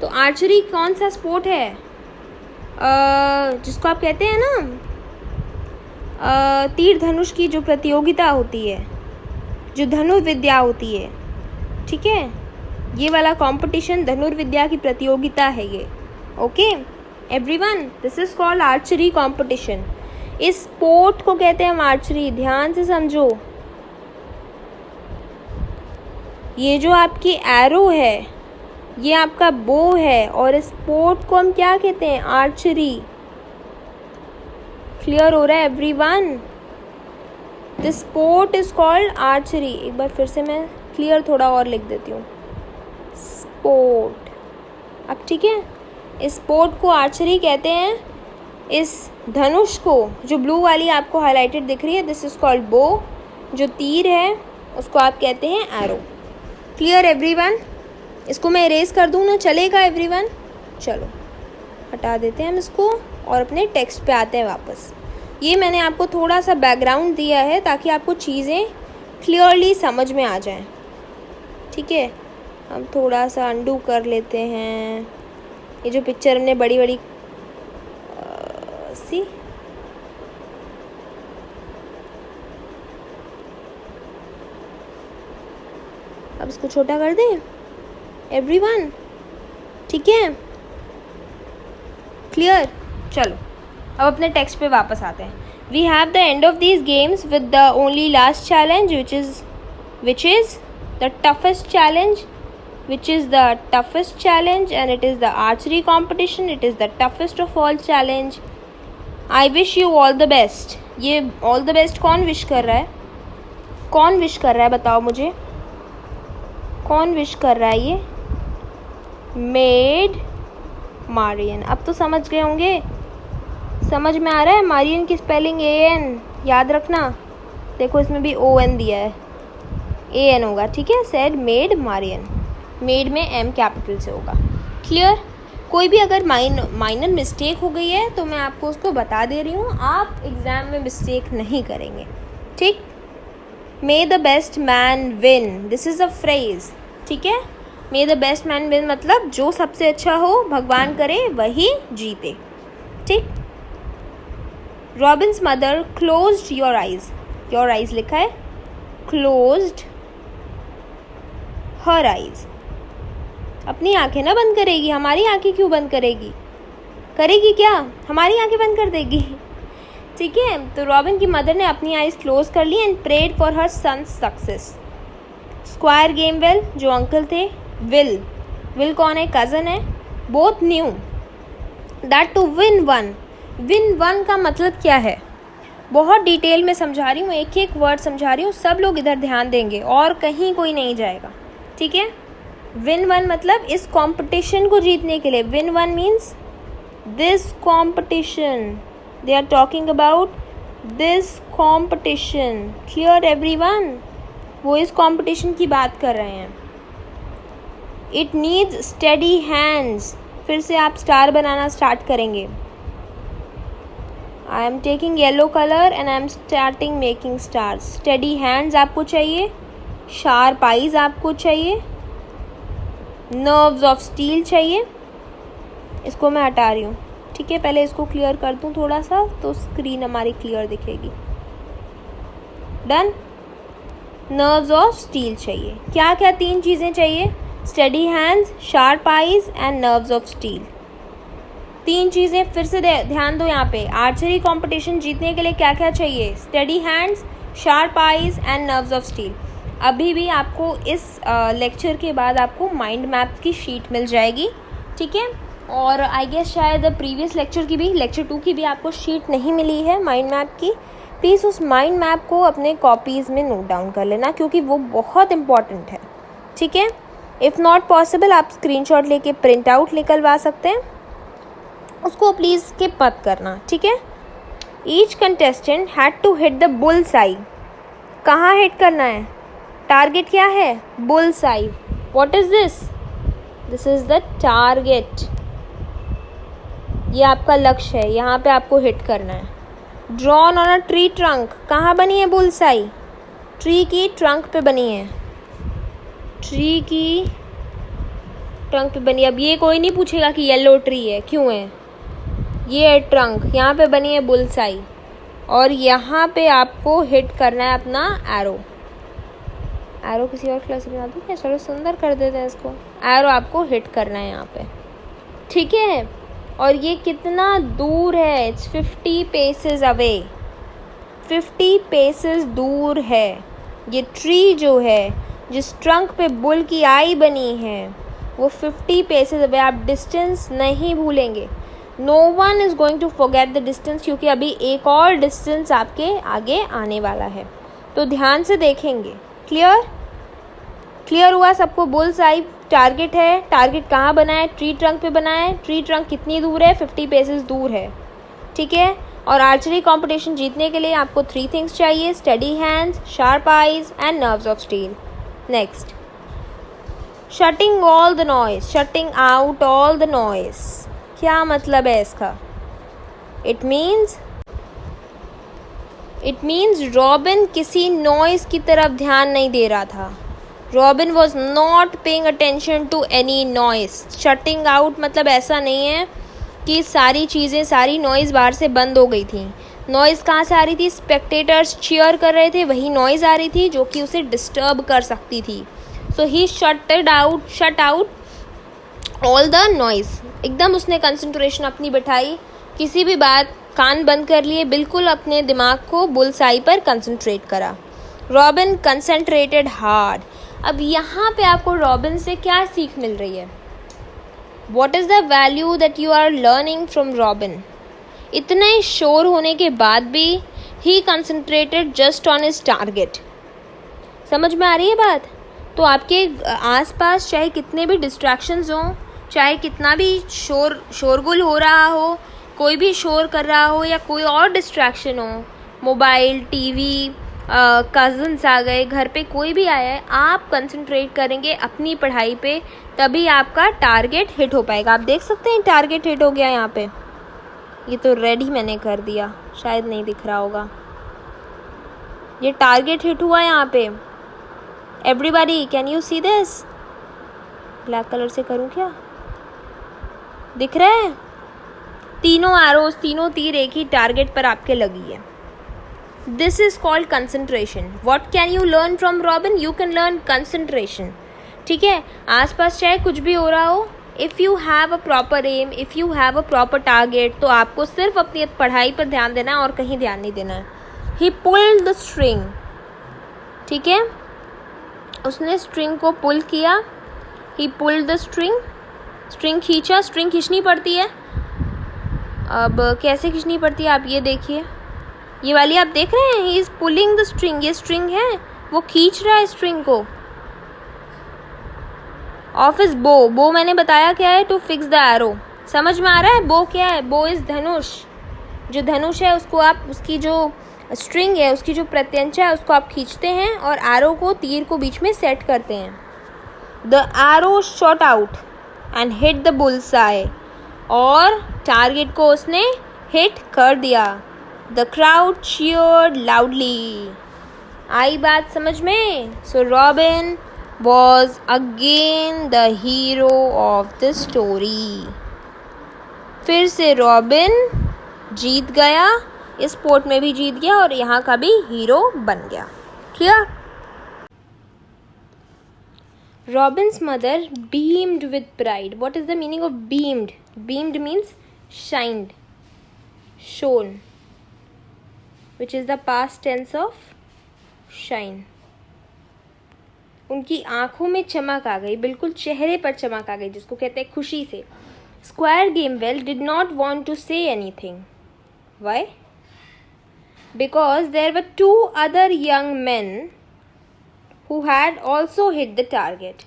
तो आर्चरी कौन सा स्पोर्ट है? जिसको आप कहते हैं ना, तीर धनुष की जो प्रतियोगिता होती है, जो धनुर्विद्या होती है, ठीक है। ये वाला कंपटीशन धनुर्विद्या की प्रतियोगिता है ये। Okay everyone, this is called archery competition. इस स्पोर्ट को कहते हैं हम आर्चरी। ध्यान से समझो, ये जो आपकी एरो है, ये आपका बो है, और इस स्पोर्ट को हम क्या कहते हैं? आर्चरी। क्लियर हो रहा है everyone? This sport is called archery. एक बार फिर से मैं क्लियर थोड़ा और लिख देती हूँ, स्पोर्ट। अब ठीक है, इस स्पोर्ट को आर्चरी कहते हैं। इस धनुष को, जो ब्लू वाली आपको हाईलाइटेड दिख रही है, दिस इज कॉल्ड बो। जो तीर है उसको आप कहते हैं एरो। Clear everyone? इसको मैं इरेज कर दूँ ना, चलेगा एवरीवन? चलो हटा देते हैं हम इसको और अपने टेक्स्ट पे आते हैं वापस। ये मैंने आपको थोड़ा सा बैकग्राउंड दिया है ताकि आपको चीज़ें क्लियरली समझ में आ जाएं, ठीक है। हम थोड़ा सा अंडू कर लेते हैं। ये जो पिक्चर हमने बड़ी बड़ी सी, अब इसको छोटा कर दें एवरीवन, ठीक है। क्लियर? चलो अब अपने टेक्स्ट पे वापस आते हैं। We have the end of these games with the only last challenge which is the toughest challenge, and it is the archery competition. It is the toughest of all challenge. I wish you all the best. ये all the best कौन wish कर रहा है? कौन wish कर रहा है बताओ मुझे, कौन विश कर रहा है? ये मेड मारियन। अब तो समझ गए होंगे, समझ में आ रहा है? मारियन की स्पेलिंग AN, याद रखना। देखो इसमें भी ON दिया है, AN होगा, ठीक है। सेड मेड मारियन, मेड में M कैपिटल से होगा। क्लियर? कोई भी अगर माइनर मिस्टेक हो गई है तो मैं आपको उसको बता दे रही हूँ, आप एग्ज़ाम में मिस्टेक नहीं करेंगे, ठीक। मे the best man win, this is a phrase, ठीक है। मे द बेस्ट मैन विन मतलब जो सबसे अच्छा हो, भगवान करे वही जीते, ठीक। Robins mother closed your eyes लिखा है, क्लोज्ड हर आइज। अपनी आंखें ना बंद करेगी, हमारी आंखें क्यों बंद करेगी? करेगी क्या? हमारी आंखें बंद कर देगी, ठीक है। तो रॉबिन की मदर ने अपनी आइज क्लोज कर ली and prayed for her son success. Squire Gamwell जो अंकल थे, विल कौन है? कज़न है। Both knew that to win one का मतलब क्या है? बहुत डिटेल में समझा रही हूँ, एक एक वर्ड समझा रही हूँ, सब लोग इधर ध्यान देंगे और कहीं कोई नहीं जाएगा, ठीक है। विन वन मतलब इस कंपटीशन को जीतने के लिए। Win one means this competition, they are talking about this competition. Clear everyone? वो इस कंपटीशन की बात कर रहे हैं। इट नीड्स स्टेडी हैंड्स, फिर से आप स्टार बनाना स्टार्ट करेंगे। I am taking yellow colour and I am starting making stars. Steady hands आपको चाहिए, शार्प आईज आपको चाहिए, नर्व्स ऑफ स्टील चाहिए। इसको मैं हटा रही हूँ, ठीक है। पहले इसको क्लियर कर दूँ थोड़ा सा, तो स्क्रीन हमारी क्लियर दिखेगी। डन। नर्व्स ऑफ स्टील चाहिए। क्या क्या 3 चीज़ें चाहिए? Steady hands, sharp eyes and nerves of steel. 3 चीज़ें फिर से ध्यान दो यहाँ पे। आर्चरी कंपटीशन जीतने के लिए क्या क्या चाहिए? Steady hands, sharp eyes and nerves of steel. अभी भी आपको इस लेक्चर के बाद आपको माइंड मैप की शीट मिल जाएगी, ठीक है। और आई गेस शायद प्रीवियस लेक्चर की भी, लेक्चर 2 की भी आपको शीट नहीं मिली है माइंड मैप की। प्लीज़ उस माइंड मैप को अपने कॉपीज़ में नोट डाउन कर लेना, क्योंकि वो बहुत इंपॉर्टेंट है, ठीक है। इफ़ नॉट पॉसिबल आप स्क्रीनशॉट लेके प्रिंट आउट निकलवा सकते हैं, उसको प्लीज़ स्किप मत करना, ठीक है। Each contestant had to hit the bull's eye. कहाँ हिट करना है? टारगेट क्या है? Bull's eye. What is this? This is the target. ये आपका लक्ष्य है, यहाँ पे आपको हिट करना है। Drawn on a tree trunk. कहाँ बनी है बुल्स आई? ट्री की ट्रंक पे बनी है, ट्री की ट्रंक पे बनी है। अब ये कोई नहीं पूछेगा कि येलो ट्री है, क्यों है? ये है ट्रंक, यहाँ पे बनी है बुल्स आई, और यहाँ पे आपको हिट करना है अपना एरो। एरो किसी और क्लास में बना दूँ क्या? चलो सुंदर कर देते हैं इसको। एरो आपको हिट करना है यहाँ पे, ठीक है। और ये कितना दूर है? It's 50 pieces away. 50 पेसेस दूर है। ये ट्री जो है, जिस ट्रंक पे बुल की आई बनी है, वो 50 पेसेस अवे। आप डिस्टेंस नहीं भूलेंगे। No one is going to forget the distance, क्योंकि अभी एक और डिस्टेंस आपके आगे आने वाला है, तो ध्यान से देखेंगे। क्लियर हुआ सबको? बुल्स आई टारगेट है। टारगेट कहाँ बना है? ट्री ट्रंक पे बना है। ट्री ट्रंक कितनी दूर है? 50 पेसेस दूर है, ठीक है। और आर्चरी कंपटीशन जीतने के लिए आपको 3 थिंग्स चाहिए: steady hands, sharp eyes and nerves of steel. Next, shutting all the noise, shutting out all the noise. क्या मतलब है इसका? इट मीन्स रॉबिन किसी नॉइज की तरफ ध्यान नहीं दे रहा था। Robin was not paying attention to any noise. Shutting out मतलब ऐसा नहीं है कि सारी चीज़ें, सारी नॉइज़ बाहर से बंद हो गई थी। नॉइज़ कहाँ से आ रही थी? स्पेक्टेटर्स चीयर कर रहे थे, वही नॉइज़ आ रही थी जो कि उसे डिस्टर्ब कर सकती थी। So he shut out all the noise. एकदम उसने कंसंट्रेशन अपनी बिठाई, किसी भी बात, कान बंद कर लिए, बिल्कुल अपने दिमाग को बुल्स आई पर कंसंट्रेट करा। Robin concentrated hard. अब यहाँ पे आपको रॉबिन से क्या सीख मिल रही है? What is the value that you are learning from Robin? इतने शोर होने के बाद भी he concentrated just on his target. समझ में आ रही है बात? तो आपके आसपास चाहे कितने भी डिस्ट्रैक्शंस हों, चाहे कितना भी शोरगुल हो रहा हो, कोई भी शोर कर रहा हो, या कोई और डिस्ट्रैक्शन हो, मोबाइल, टीवी, कज़न्स आ गए, घर पे कोई भी आया है, आप कंसंट्रेट करेंगे अपनी पढ़ाई पे, तभी आपका टारगेट हिट हो पाएगा। आप देख सकते हैं टारगेट हिट हो गया यहाँ पे। ये तो रेड ही मैंने कर दिया, शायद नहीं दिख रहा होगा। ये टारगेट हिट हुआ यहाँ पे। Everybody can you see this? Black colour से करूँ क्या? दिख रहा है? तीनों एरोज, तीनों तीर एक ही टारगेट पर आपके लगी है। This is called concentration. What can you learn from Robin? You can learn concentration. ठीक है, आसपास चाहे कुछ भी हो रहा हो, if you have a proper aim, if you have a proper target, तो आपको सिर्फ अपनी पढ़ाई पर ध्यान देना है और कहीं ध्यान नहीं देना है। He pulled the string. ठीक है, उसने स्ट्रिंग को पुल किया। He pulled the string. String खींचा। स्ट्रिंग खींचनी पड़ती है। अब कैसे खींचनी पड़ती है आप ये देखिए। ये वाली आप देख रहे हैं, he is pulling the string. ये स्ट्रिंग है, वो खींच रहा है स्ट्रिंग को। ऑफ इज बो मैंने बताया क्या है? To fix the arrow. समझ में आ रहा है? बो क्या है? बो इज धनुष। जो धनुष है उसको आप, उसकी जो स्ट्रिंग है, उसकी जो प्रत्यंचा है, उसको आप खींचते हैं और एरो को, तीर को बीच में सेट करते हैं। The arrow shot out and hit the bull's eye. और टारगेट को उसने हिट कर दिया। The crowd cheered loudly. आई बात समझ में? So Robin was again the hero of the story. फिर से रॉबिन जीत गया, इस स्पोर्ट में भी जीत गया और यहाँ का भी हीरो बन गया. Clear? Robin's mother beamed with pride. What is the meaning of beamed? Beamed means shined, shone, which is the past tense of shine. उनकी आंखों में चमक आ गई, बिल्कुल चेहरे पर चमक आ गई, जिसको कहते हैं खुशी से. Squire Gamewell did not want to say anything. Why? Because there were two other young men who had also hit the target.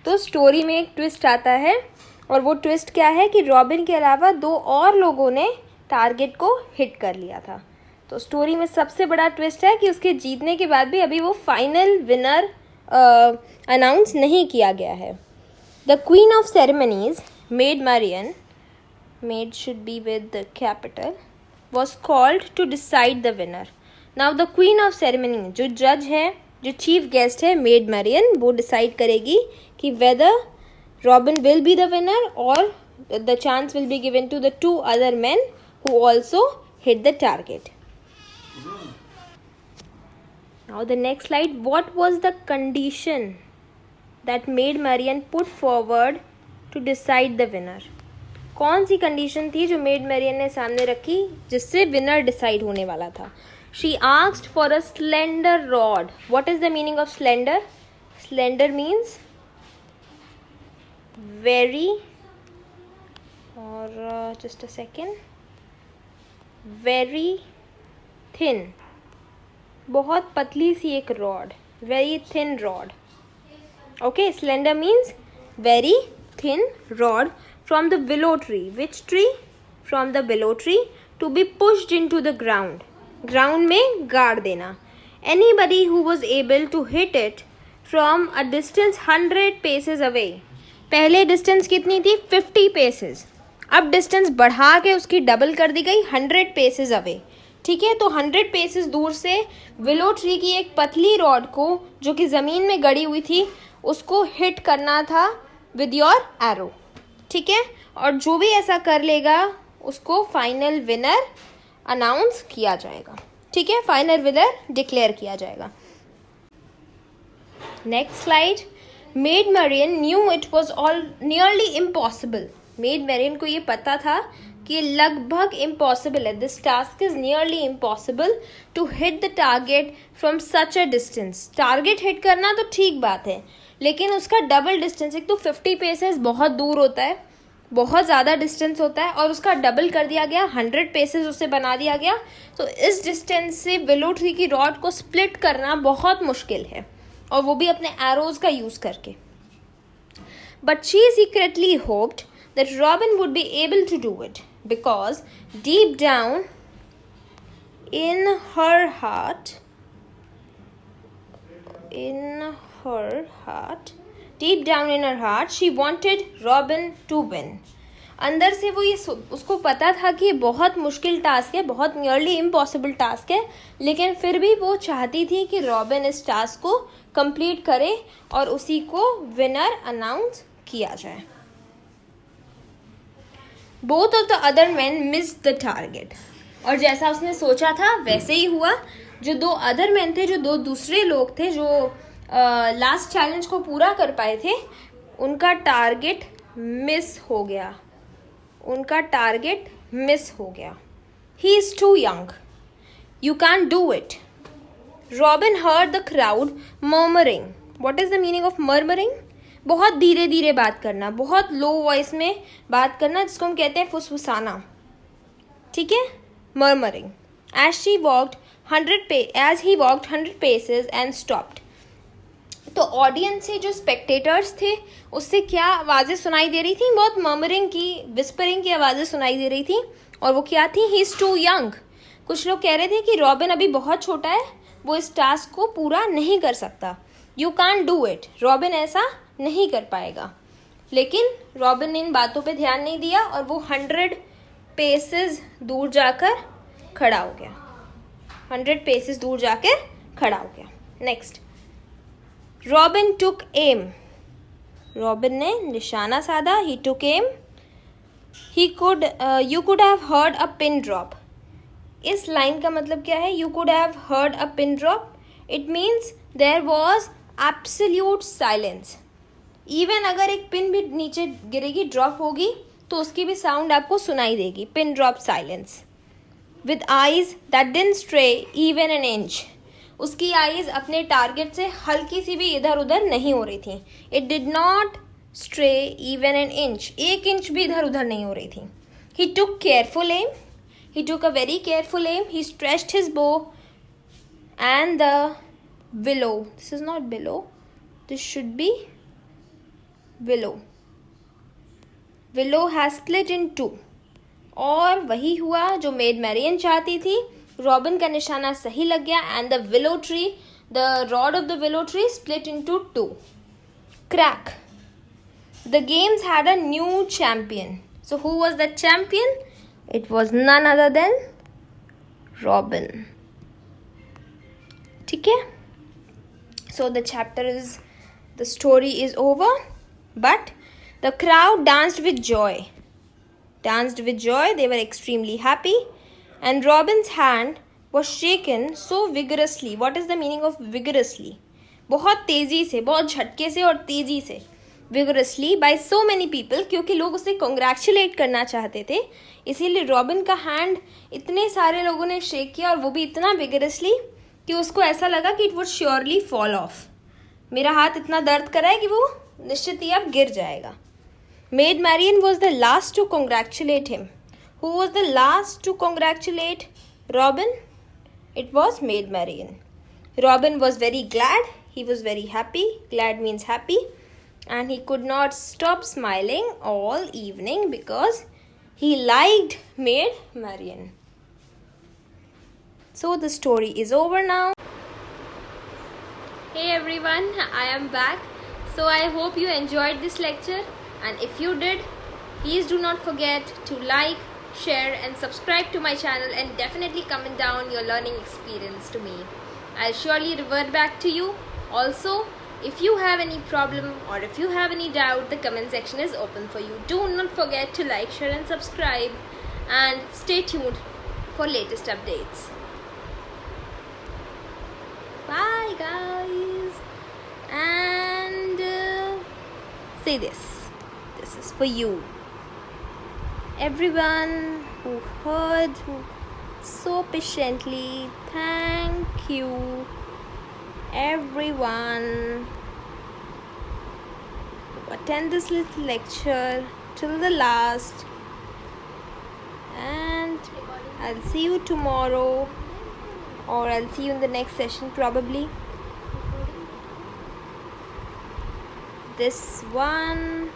तो स्टोरी में एक ट्विस्ट आता है और वो ट्विस्ट क्या है कि रॉबिन के अलावा दो और लोगों ने टारगेट को हिट कर लिया था. तो स्टोरी में सबसे बड़ा ट्विस्ट है कि उसके जीतने के बाद भी अभी वो फाइनल विनर अनाउंस नहीं किया गया है. The queen of ceremonies Maid Marian, Maid should be with the capital, was called to decide the winner. Now the queen of ceremony, जो जज है, जो चीफ गेस्ट है, मेड मरियन, वो डिसाइड करेगी कि whether Robin will be the winner और the chance will be given to the two other man who also hit the target. Now the next slide. What was the condition that Maid Marian put forward to decide the winner? कौन सी condition थी जो made Marion ने सामने रखी जिससे winner decide होने वाला था? She asked for a slender rod. What is the meaning of slender? Slender means very, or just a second, very thin. बहुत पतली सी एक rod, very thin rod. Okay, slender means very thin rod from the willow tree. Which tree? From the willow tree, to be pushed into the ground. Ground में गाड़ देना. Anybody who was able to hit it from a distance 100 paces away. पहले distance कितनी थी? 50 pieces. अब distance बढ़ा के उसकी डबल कर दी गई 100 पेसेस अवे. ठीक है, तो 100 पेसेस दूर से विलो ट्री की एक पतली रॉड को, जो कि ज़मीन में गड़ी हुई थी, उसको हिट करना था विद योर एरो. ठीक है, और जो भी ऐसा कर लेगा उसको फाइनल विनर अनाउंस किया जाएगा. ठीक है, फाइनल विनर डिक्लेयर किया जाएगा. Next slide. Maid Marian knew it was all nearly impossible. Maid Marian को ये पता था कि लगभग इम्पॉसिबल है. This task is nearly impossible to hit the target from such a distance. Target hit करना तो ठीक बात है, लेकिन उसका डबल डिस्टेंस, एक तो 50 पेसेस बहुत दूर होता है, बहुत ज़्यादा डिस्टेंस होता है, और उसका डबल कर दिया गया, 100 पेसेस उसे बना दिया गया. तो इस डिस्टेंस से विलो ट्री की रॉड को स्प्लिट करना बहुत मुश्किल है, और वो भी अपने एरोज का यूज़ करके. But she secretly hoped that Robin would be able to do it, because deep down in her heart, deep down in her heart she wanted Robin to win. अंदर से वो ये उसको पता था कि ये बहुत मुश्किल टास्क है, बहुत नियरली इम्पॉसिबल टास्क है, लेकिन फिर भी वो चाहती थी कि रॉबिन इस टास्क को कंप्लीट करे और उसी को विनर अनाउंस किया जाए. Both of the other man missed the target. और जैसा उसने सोचा था वैसे ही हुआ. जो दो अदर मैन थे, जो दो दूसरे लोग थे जो लास्ट चैलेंज को पूरा कर पाए थे, उनका टारगेट मिस हो गया. He is too young, you can do it. Robin heard the crowd murmuring. What is the meaning of murmuring? बहुत धीरे धीरे बात करना, बहुत लो वॉइस में बात करना, जिसको हम कहते हैं फुसफुसाना. ठीक है, murmuring. as he walked 100 paces and stopped. तो ऑडियंस से जो स्पेक्टेटर्स थे उससे क्या आवाज़ें सुनाई दे रही थी? बहुत मर्मरिंग की, विस्परिंग की आवाज़ें सुनाई दे रही थी. और वो क्या थी? He is too young. कुछ लोग कह रहे थे कि रॉबिन अभी बहुत छोटा है, वो इस टास्क को पूरा नहीं कर सकता. You can do it. Robin ऐसा नहीं कर पाएगा. लेकिन रॉबिन ने इन बातों पे ध्यान नहीं दिया और वो 100 पेसेस दूर जाकर खड़ा हो गया. 100 पेसेस दूर जाकर खड़ा हो गया. Next, Robin took aim. Robin ने निशाना साधा. He took aim. You could have heard a pin drop. इस लाइन का मतलब क्या है? You could have heard a pin drop. It means there was absolute silence. Even अगर एक पिन भी नीचे गिरेगी, ड्रॉप होगी, तो उसकी भी साउंड आपको सुनाई देगी. Pin drop silence. With eyes that didn't stray even an inch. उसकी आईज अपने टारगेट से हल्की सी भी इधर उधर नहीं हो रही थी. It did not stray even an inch. 1 inch भी इधर उधर नहीं हो रही थी. He took careful aim. He took a very careful aim. He stretched his bow and the willow. This is not billow. This should be willow. Willow has split in two. और वही हुआ जो मेड मैरियन चाहती थी. Robin का निशाना सही लग गया and the willow tree, the rod of the willow tree split into two. Crack. The games had a new champion. So who was the champion? It was none other than Robin. ठीक है? So the story is over, but the crowd danced with joy. They were extremely happy, and Robin's hand was shaken so vigorously. What is the meaning of vigorously? बहुत तेजी से, बहुत झटके से और तेजी से. Vigorously by so many people, क्योंकि लोग उसे congratulate करना चाहते थे, इसीलिए रॉबिन का हैंड इतने सारे लोगों ने शेक किया, और वो भी इतना vigorously कि उसको ऐसा लगा कि it would surely fall off. मेरा हाथ इतना दर्द कर रहा है कि वो निश्चित ही अब गिर जाएगा. Maid Marian was the last to congratulate him. Who was the last to congratulate Robin? It was Maid Marian. Robin was very glad. He was very happy. Glad means happy. And he could not stop smiling all evening because he liked Maid Marian. So the story is over now. Hey everyone, I am back. So I hope you enjoyed this lecture. And if you did, please do not forget to like, share and subscribe to my channel, and definitely comment down your learning experience to me. I'll surely revert back to you. Also, if you have any problem or if you have any doubt, the comment section is open for you. Do not forget to like, share and subscribe, and stay tuned for latest updates. Bye guys, and say this. This is for you. Everyone who heard so patiently, thank you. Everyone who attend this little lecture till the last. And I'll see you tomorrow, or I'll see you in the next session probably. This one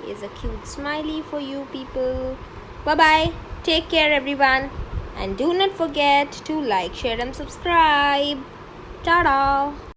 is a cute smiley for you people. Bye bye. Take care everyone, and do not forget to like, share and subscribe. Ta-da.